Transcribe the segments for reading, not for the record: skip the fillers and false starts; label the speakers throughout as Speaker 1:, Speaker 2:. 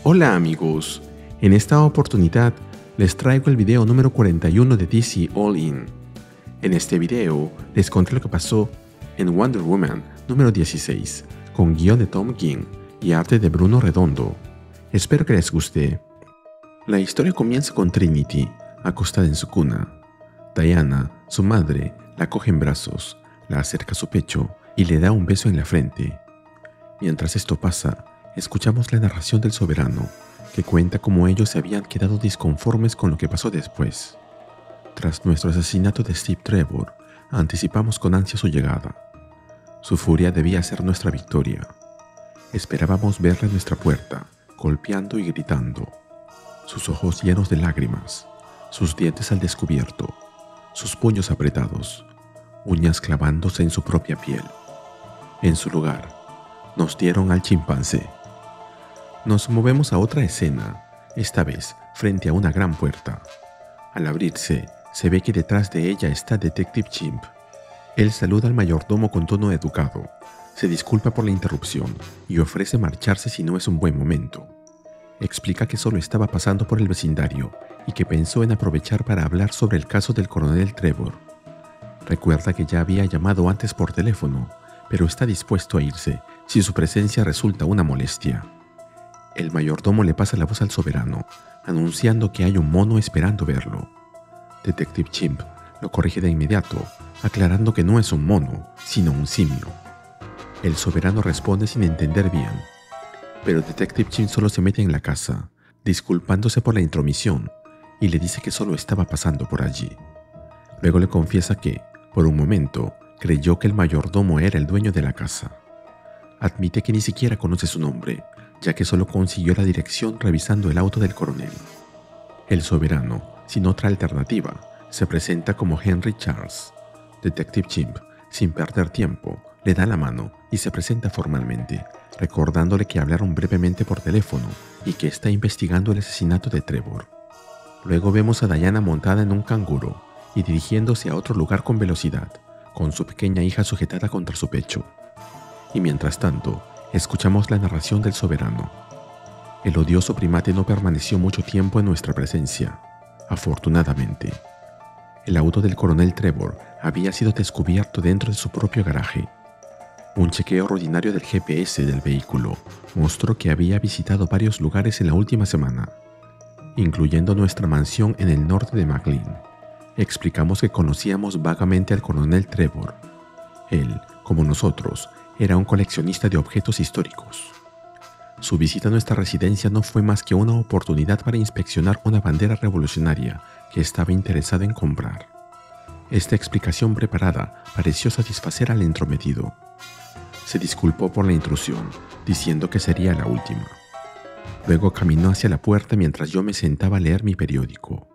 Speaker 1: Hola amigos, en esta oportunidad les traigo el video número 41 de DC All In. En este video les conté lo que pasó en Wonder Woman número 16, con guión de Tom King y arte de Bruno Redondo. Espero que les guste. La historia comienza con Trinity, acostada en su cuna. Diana, su madre, la coge en brazos, la acerca a su pecho y le da un beso en la frente. Mientras esto pasa, escuchamos la narración del soberano, que cuenta cómo ellos se habían quedado disconformes con lo que pasó después. Tras nuestro asesinato de Steve Trevor, anticipamos con ansia su llegada. Su furia debía ser nuestra victoria. Esperábamos verla en nuestra puerta, golpeando y gritando, sus ojos llenos de lágrimas, sus dientes al descubierto, sus puños apretados, uñas clavándose en su propia piel. En su lugar, nos dieron al chimpancé. Nos movemos a otra escena, esta vez frente a una gran puerta. Al abrirse, se ve que detrás de ella está Detective Chimp. Él saluda al mayordomo con tono educado, se disculpa por la interrupción y ofrece marcharse si no es un buen momento. Explica que solo estaba pasando por el vecindario y que pensó en aprovechar para hablar sobre el caso del coronel Trevor. Recuerda que ya había llamado antes por teléfono, pero está dispuesto a irse si su presencia resulta una molestia. El mayordomo le pasa la voz al soberano, anunciando que hay un mono esperando verlo. Detective Chimp lo corrige de inmediato, aclarando que no es un mono, sino un simio. El soberano responde sin entender bien, pero Detective Chimp solo se mete en la casa, disculpándose por la intromisión, y le dice que solo estaba pasando por allí. Luego le confiesa que, por un momento, creyó que el mayordomo era el dueño de la casa. Admite que ni siquiera conoce su nombre, ya que solo consiguió la dirección revisando el auto del coronel. El soberano, sin otra alternativa, se presenta como Henry Charles. Detective Chimp, sin perder tiempo, le da la mano y se presenta formalmente, recordándole que hablaron brevemente por teléfono y que está investigando el asesinato de Trevor. Luego vemos a Diana montada en un canguro y dirigiéndose a otro lugar con velocidad, con su pequeña hija sujetada contra su pecho. Y mientras tanto, escuchamos la narración del soberano. El odioso primate no permaneció mucho tiempo en nuestra presencia, afortunadamente. El auto del coronel Trevor había sido descubierto dentro de su propio garaje. Un chequeo rutinario del GPS del vehículo mostró que había visitado varios lugares en la última semana, incluyendo nuestra mansión en el norte de McLean. Explicamos que conocíamos vagamente al coronel Trevor. Él, como nosotros, era un coleccionista de objetos históricos. Su visita a nuestra residencia no fue más que una oportunidad para inspeccionar una bandera revolucionaria que estaba interesado en comprar. Esta explicación preparada pareció satisfacer al entrometido. Se disculpó por la intrusión, diciendo que sería la última. Luego caminó hacia la puerta mientras yo me sentaba a leer mi periódico.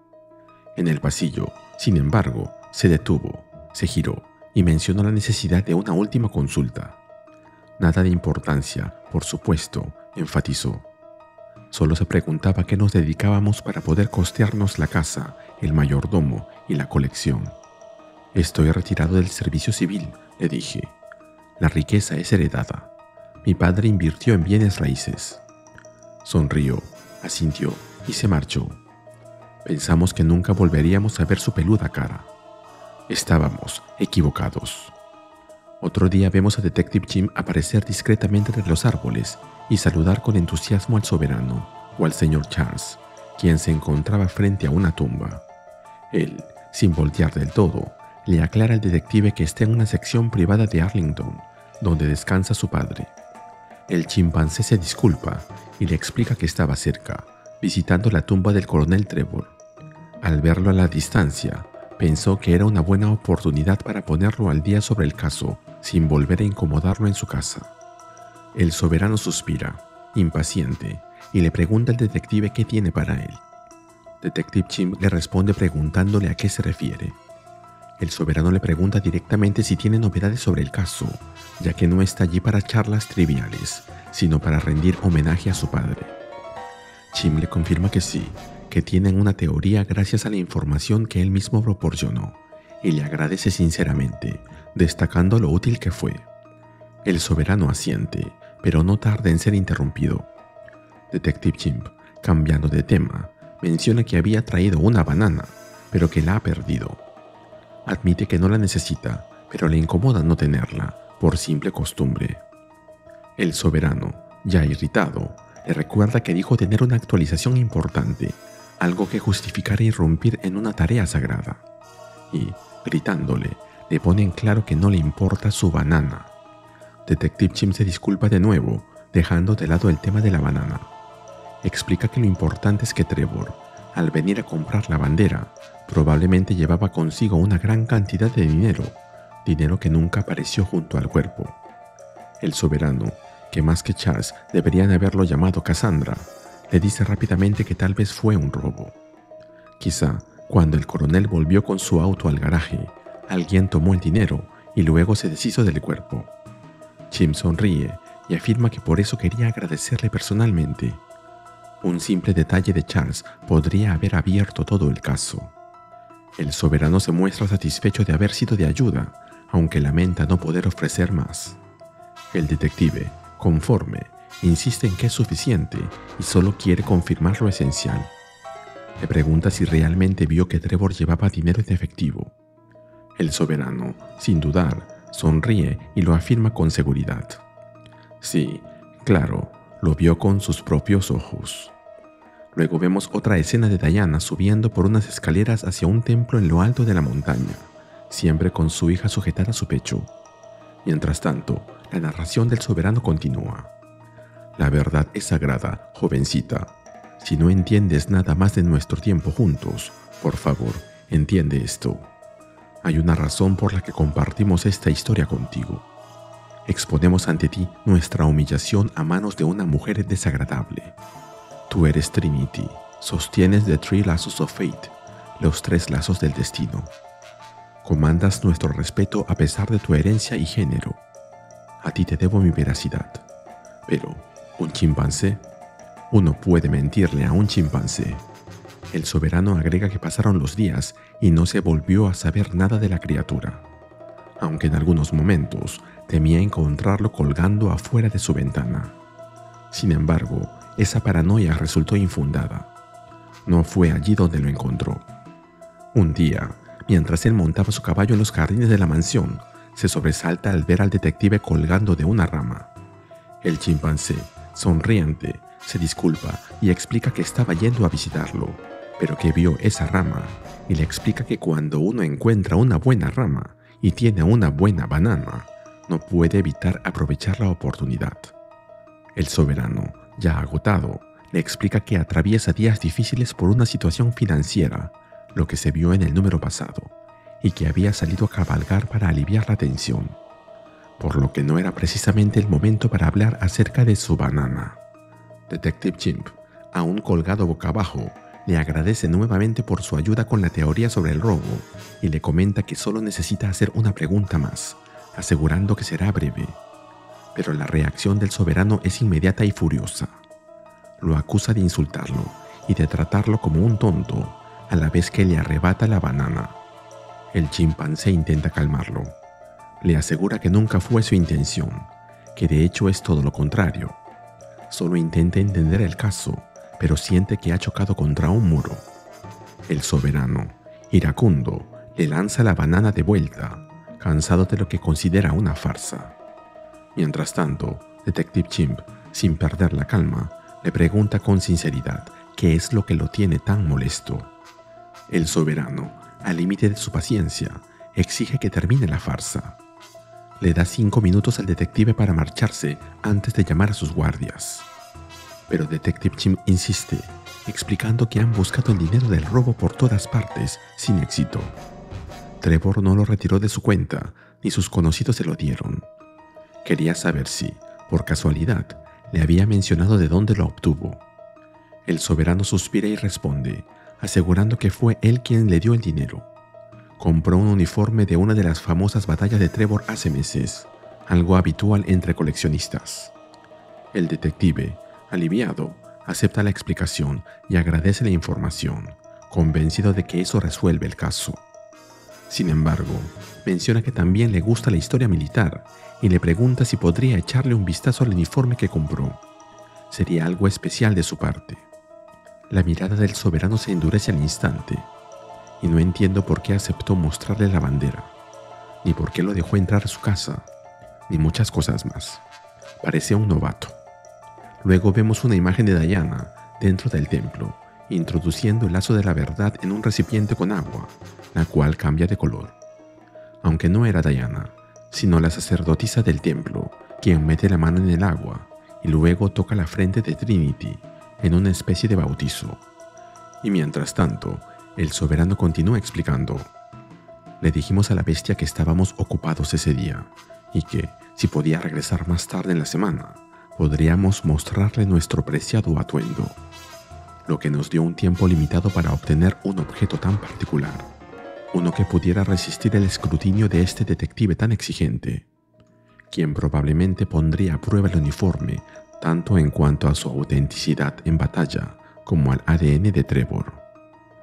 Speaker 1: En el pasillo, sin embargo, se detuvo, se giró y mencionó la necesidad de una última consulta. Nada de importancia, por supuesto, enfatizó. Solo se preguntaba qué nos dedicábamos para poder costearnos la casa, el mayordomo y la colección. Estoy retirado del servicio civil, le dije. La riqueza es heredada. Mi padre invirtió en bienes raíces. Sonrió, asintió y se marchó. Pensamos que nunca volveríamos a ver su peluda cara. Estábamos equivocados. Otro día vemos a Detective Chimp aparecer discretamente entre los árboles y saludar con entusiasmo al soberano o al señor Charles, quien se encontraba frente a una tumba. Él, sin voltear del todo, le aclara al detective que está en una sección privada de Arlington, donde descansa su padre. El chimpancé se disculpa y le explica que estaba cerca, visitando la tumba del coronel Trevor. Al verlo a la distancia, pensó que era una buena oportunidad para ponerlo al día sobre el caso, sin volver a incomodarlo en su casa. El soberano suspira, impaciente, y le pregunta al detective qué tiene para él. Detective Chimp le responde preguntándole a qué se refiere. El soberano le pregunta directamente si tiene novedades sobre el caso, ya que no está allí para charlas triviales, sino para rendir homenaje a su padre. Chimp le confirma que sí, que tienen una teoría gracias a la información que él mismo proporcionó, y le agradece sinceramente, destacando lo útil que fue. El soberano asiente, pero no tarda en ser interrumpido. Detective Chimp, cambiando de tema, menciona que había traído una banana, pero que la ha perdido. Admite que no la necesita, pero le incomoda no tenerla, por simple costumbre. El soberano, ya irritado, le recuerda que dijo tener una actualización importante, algo que justificara irrumpir en una tarea sagrada. Y, gritándole, le pone en claro que no le importa su banana. Detective Chimp se disculpa de nuevo, dejando de lado el tema de la banana. Explica que lo importante es que Trevor, al venir a comprar la bandera, probablemente llevaba consigo una gran cantidad de dinero que nunca apareció junto al cuerpo. El soberano, que más que Charles deberían haberlo llamado Cassandra, le dice rápidamente que tal vez fue un robo. Quizá, cuando el coronel volvió con su auto al garaje, alguien tomó el dinero y luego se deshizo del cuerpo. Chimp sonríe y afirma que por eso quería agradecerle personalmente. Un simple detalle de Charles podría haber abierto todo el caso. El soberano se muestra satisfecho de haber sido de ayuda, aunque lamenta no poder ofrecer más. El detective, conforme, insiste en que es suficiente y solo quiere confirmar lo esencial. Le pregunta si realmente vio que Trevor llevaba dinero en efectivo. El soberano, sin dudar, sonríe y lo afirma con seguridad. Sí, claro, lo vio con sus propios ojos. Luego vemos otra escena de Diana subiendo por unas escaleras hacia un templo en lo alto de la montaña, siempre con su hija sujetada a su pecho. Mientras tanto, la narración del soberano continúa. La verdad es sagrada, jovencita. Si no entiendes nada más de nuestro tiempo juntos, por favor, entiende esto. Hay una razón por la que compartimos esta historia contigo. Exponemos ante ti nuestra humillación a manos de una mujer desagradable. Tú eres Trinity, sostienes The Three Lazos of Fate, los 3 lazos del destino. Comandas nuestro respeto a pesar de tu herencia y género. A ti te debo mi veracidad. Pero, ¿un chimpancé? Uno puede mentirle a un chimpancé. El soberano agrega que pasaron los días y no se volvió a saber nada de la criatura, aunque en algunos momentos temía encontrarlo colgando afuera de su ventana. Sin embargo, esa paranoia resultó infundada. No fue allí donde lo encontró. Un día, mientras él montaba su caballo en los jardines de la mansión, se sobresalta al ver al detective colgando de una rama. El chimpancé, sonriente, se disculpa y explica que estaba yendo a visitarlo, pero que vio esa rama, y le explica que cuando uno encuentra una buena rama y tiene una buena banana, no puede evitar aprovechar la oportunidad. El soberano, ya agotado, le explica que atraviesa días difíciles por una situación financiera, lo que se vio en el número pasado, y que había salido a cabalgar para aliviar la tensión, por lo que no era precisamente el momento para hablar acerca de su banana. Detective Chimp, aún colgado boca abajo, le agradece nuevamente por su ayuda con la teoría sobre el robo y le comenta que solo necesita hacer una pregunta más, asegurando que será breve. Pero la reacción del soberano es inmediata y furiosa. Lo acusa de insultarlo y de tratarlo como un tonto, a la vez que le arrebata la banana. El chimpancé intenta calmarlo. Le asegura que nunca fue su intención, que de hecho es todo lo contrario. Solo intenta entender el caso, pero siente que ha chocado contra un muro. El soberano, iracundo, le lanza la banana de vuelta, cansado de lo que considera una farsa. Mientras tanto, Detective Chimp, sin perder la calma, le pregunta con sinceridad qué es lo que lo tiene tan molesto. El soberano, al límite de su paciencia, exige que termine la farsa. Le da 5 minutos al detective para marcharse antes de llamar a sus guardias. Pero Detective Chimp insiste, explicando que han buscado el dinero del robo por todas partes, sin éxito. Trevor no lo retiró de su cuenta, ni sus conocidos se lo dieron. Quería saber si, por casualidad, le había mencionado de dónde lo obtuvo. El soberano suspira y responde, asegurando que fue él quien le dio el dinero. Compró un uniforme de una de las famosas batallas de Trevor hace meses, algo habitual entre coleccionistas. El detective, aliviado, acepta la explicación y agradece la información, convencido de que eso resuelve el caso. Sin embargo, menciona que también le gusta la historia militar y le pregunta si podría echarle un vistazo al uniforme que compró. sería algo especial de su parte. La mirada del soberano se endurece al instante, y no entiendo por qué aceptó mostrarle la bandera, ni por qué lo dejó entrar a su casa, ni muchas cosas más. Parecía un novato. Luego vemos una imagen de Diana dentro del templo, introduciendo el lazo de la verdad en un recipiente con agua, la cual cambia de color. Aunque no era Diana, sino la sacerdotisa del templo, quien mete la mano en el agua y luego toca la frente de Trinity en una especie de bautizo. Y mientras tanto, el soberano continúa explicando. Le dijimos a la bestia que estábamos ocupados ese día y que, si podía regresar más tarde en la semana, podríamos mostrarle nuestro preciado atuendo, lo que nos dio un tiempo limitado para obtener un objeto tan particular, uno que pudiera resistir el escrutinio de este detective tan exigente, quien probablemente pondría a prueba el uniforme tanto en cuanto a su autenticidad en batalla como al ADN de Trevor.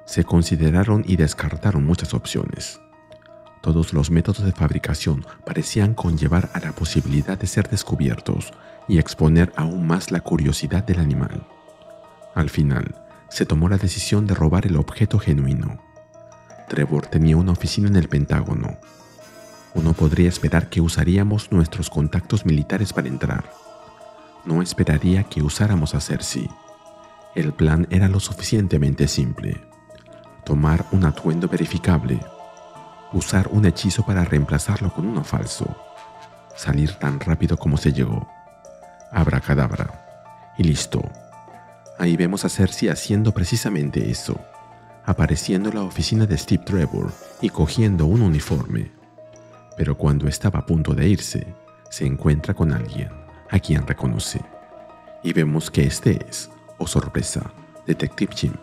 Speaker 1: Se consideraron y descartaron muchas opciones. Todos los métodos de fabricación parecían conllevar a la posibilidad de ser descubiertos y exponer aún más la curiosidad del animal. Al final, se tomó la decisión de robar el objeto genuino. Trevor tenía una oficina en el Pentágono. Uno podría esperar que usaríamos nuestros contactos militares para entrar. No esperaría que usáramos a Cersei. El plan era lo suficientemente simple. Tomar un atuendo verificable, usar un hechizo para reemplazarlo con uno falso, salir tan rápido como se llegó, abracadabra, y listo. Ahí vemos a Cersei haciendo precisamente eso, apareciendo en la oficina de Steve Trevor y cogiendo un uniforme. Pero cuando estaba a punto de irse, se encuentra con alguien a quien reconoce. Y vemos que este es, oh sorpresa, Detective Chimp,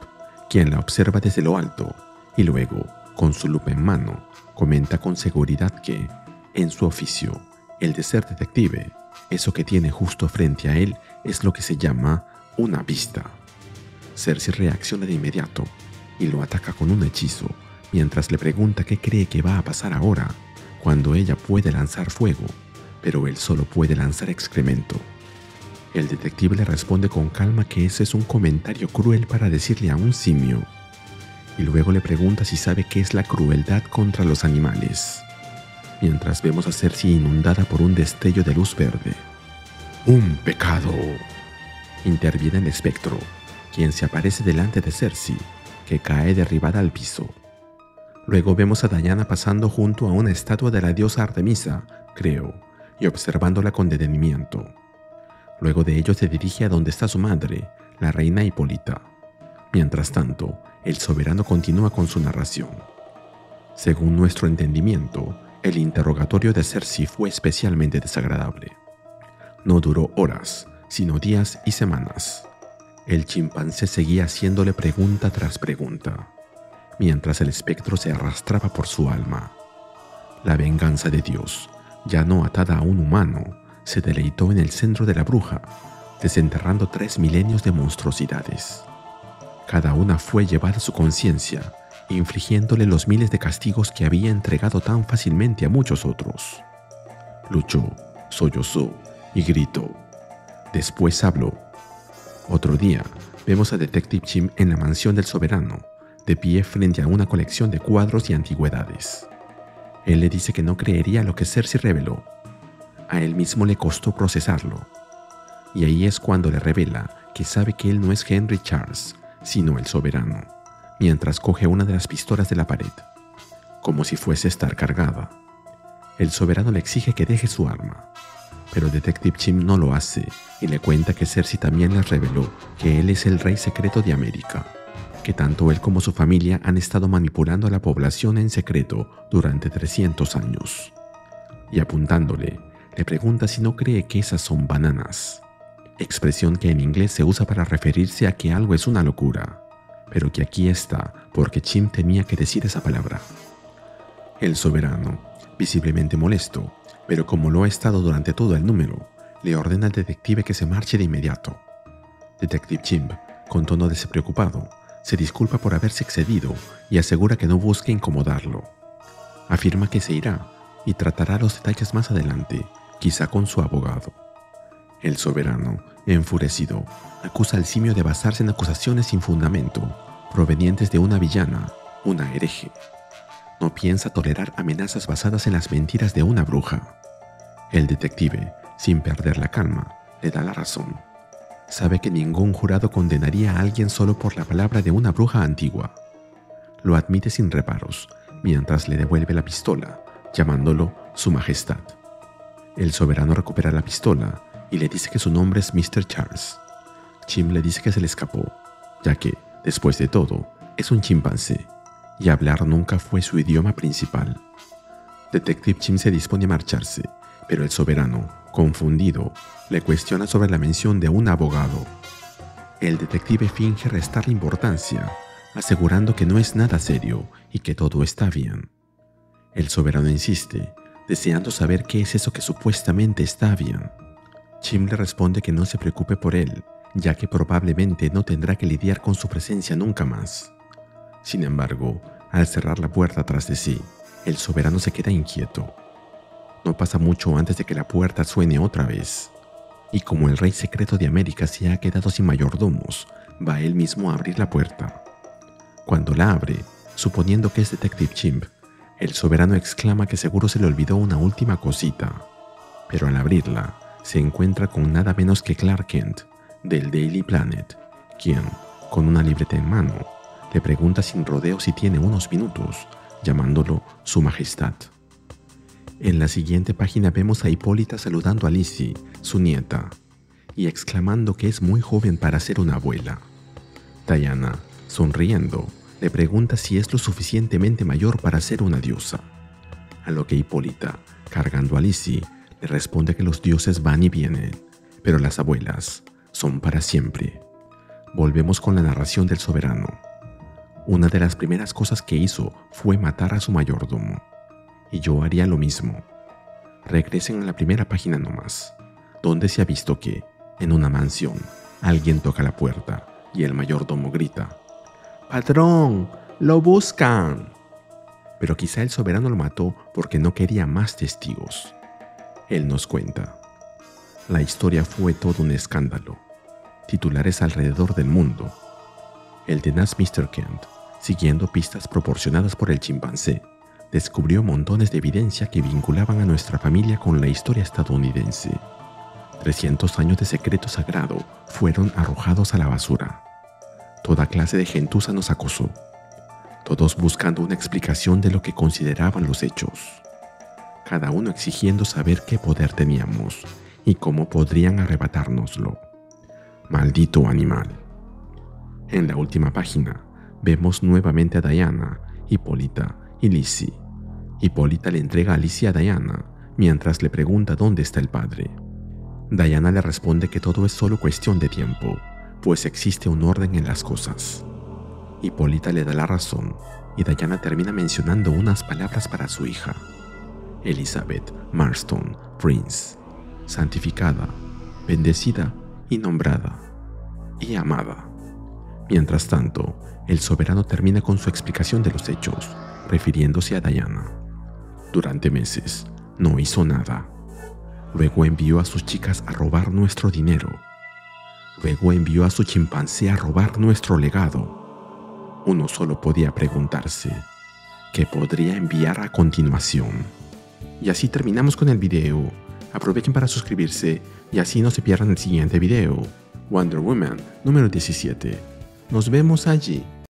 Speaker 1: quien la observa desde lo alto y luego, con su lupa en mano, comenta con seguridad que, en su oficio, el de ser detective, eso que tiene justo frente a él es lo que se llama una vista. Cersei reacciona de inmediato y lo ataca con un hechizo, mientras le pregunta qué cree que va a pasar ahora, cuando ella puede lanzar fuego, pero él solo puede lanzar excremento. El detective le responde con calma que ese es un comentario cruel para decirle a un simio, y luego le pregunta si sabe qué es la crueldad contra los animales, mientras vemos a Cersei inundada por un destello de luz verde. ¡Un pecado!, interviene el espectro, quien se aparece delante de Cersei, que cae derribada al piso. Luego vemos a Diana pasando junto a una estatua de la diosa Artemisa, creo, y observándola con detenimiento. Luego de ello se dirige a donde está su madre, la reina Hipólita. Mientras tanto, el soberano continúa con su narración. Según nuestro entendimiento, el interrogatorio de Cersei fue especialmente desagradable. No duró horas, sino días y semanas. El chimpancé seguía haciéndole pregunta tras pregunta, mientras el espectro se arrastraba por su alma. La venganza de Dios, ya no atada a un humano, se deleitó en el centro de la bruja, desenterrando 3 milenios de monstruosidades. Cada una fue llevada a su conciencia, infligiéndole los miles de castigos que había entregado tan fácilmente a muchos otros. Luchó, sollozó y gritó. Después habló. Otro día, vemos a Detective Chimp en la mansión del soberano, de pie frente a una colección de cuadros y antigüedades. Él le dice que no creería lo que Cersei reveló. A él mismo le costó procesarlo. Y ahí es cuando le revela que sabe que él no es Henry Charles, sino el soberano, mientras coge una de las pistolas de la pared, como si fuese a estar cargada. El soberano le exige que deje su arma, pero Detective Chimp no lo hace y le cuenta que Cersei también les reveló que él es el rey secreto de América, que tanto él como su familia han estado manipulando a la población en secreto durante 300 años. Y apuntándole, le pregunta si no cree que esas son bananas, expresión que en inglés se usa para referirse a que algo es una locura, pero que aquí está porque Chimp tenía que decir esa palabra. El soberano, visiblemente molesto, pero como lo ha estado durante todo el número, le ordena al detective que se marche de inmediato. Detective Chimp, con tono despreocupado, se disculpa por haberse excedido y asegura que no busque incomodarlo. Afirma que se irá y tratará los detalles más adelante, quizá con su abogado. El soberano, enfurecido, acusa al simio de basarse en acusaciones sin fundamento, provenientes de una villana, una hereje. No piensa tolerar amenazas basadas en las mentiras de una bruja. El detective, sin perder la calma, le da la razón. Sabe que ningún jurado condenaría a alguien solo por la palabra de una bruja antigua. Lo admite sin reparos, mientras le devuelve la pistola, llamándolo Su Majestad. El soberano recupera la pistola y le dice que su nombre es Mr. Charles. Chim le dice que se le escapó, ya que, después de todo, es un chimpancé y hablar nunca fue su idioma principal. Detective Chim se dispone a marcharse, pero el soberano, confundido, le cuestiona sobre la mención de un abogado. El detective finge restarle importancia, asegurando que no es nada serio y que todo está bien. El soberano insiste, deseando saber qué es eso que supuestamente está bien. Chim le responde que no se preocupe por él, ya que probablemente no tendrá que lidiar con su presencia nunca más. Sin embargo, al cerrar la puerta tras de sí, el soberano se queda inquieto. No pasa mucho antes de que la puerta suene otra vez, y como el rey secreto de América se ha quedado sin mayordomos, va él mismo a abrir la puerta. Cuando la abre, suponiendo que es Detective Chimp, el soberano exclama que seguro se le olvidó una última cosita, pero al abrirla, se encuentra con nada menos que Clark Kent, del Daily Planet, quien, con una libreta en mano, le pregunta sin rodeos si tiene unos minutos, llamándolo Su Majestad. En la siguiente página vemos a Hipólita saludando a Lizzie, su nieta, y exclamando que es muy joven para ser una abuela. Diana, sonriendo, le pregunta si es lo suficientemente mayor para ser una diosa, a lo que Hipólita, cargando a Lizzie, le responde que los dioses van y vienen, pero las abuelas son para siempre. Volvemos con la narración del soberano. Una de las primeras cosas que hizo fue matar a su mayordomo, y yo haría lo mismo. Regresen a la primera página nomás, donde se ha visto que, en una mansión, alguien toca la puerta y el mayordomo grita: «¡Patrón! ¡Lo buscan!». Pero quizá el soberano lo mató porque no quería más testigos. Él nos cuenta: «La historia fue todo un escándalo. Titulares alrededor del mundo. El tenaz Mr. Kent, siguiendo pistas proporcionadas por el chimpancé, descubrió montones de evidencia que vinculaban a nuestra familia con la historia estadounidense. 300 años de secreto sagrado fueron arrojados a la basura. Toda clase de gentuza nos acosó, todos buscando una explicación de lo que consideraban los hechos, cada uno exigiendo saber qué poder teníamos y cómo podrían arrebatárnoslo. Maldito animal». En la última página vemos nuevamente a Diana, Hipólita y Lizzie. Hipólita le entrega a Lizzie a Diana mientras le pregunta dónde está el padre. Diana le responde que todo es solo cuestión de tiempo, pues existe un orden en las cosas. Hipólita le da la razón y Diana termina mencionando unas palabras para su hija: Elizabeth Marston Prince, santificada, bendecida y nombrada, y amada. Mientras tanto, el soberano termina con su explicación de los hechos, refiriéndose a Diana. Durante meses, no hizo nada. Luego envió a sus chicas a robar nuestro dinero. Luego envió a su chimpancé a robar nuestro legado. Uno solo podía preguntarse, ¿qué podría enviar a continuación? Y así terminamos con el video. Aprovechen para suscribirse y así no se pierdan el siguiente video. Wonder Woman número 17. Nos vemos allí.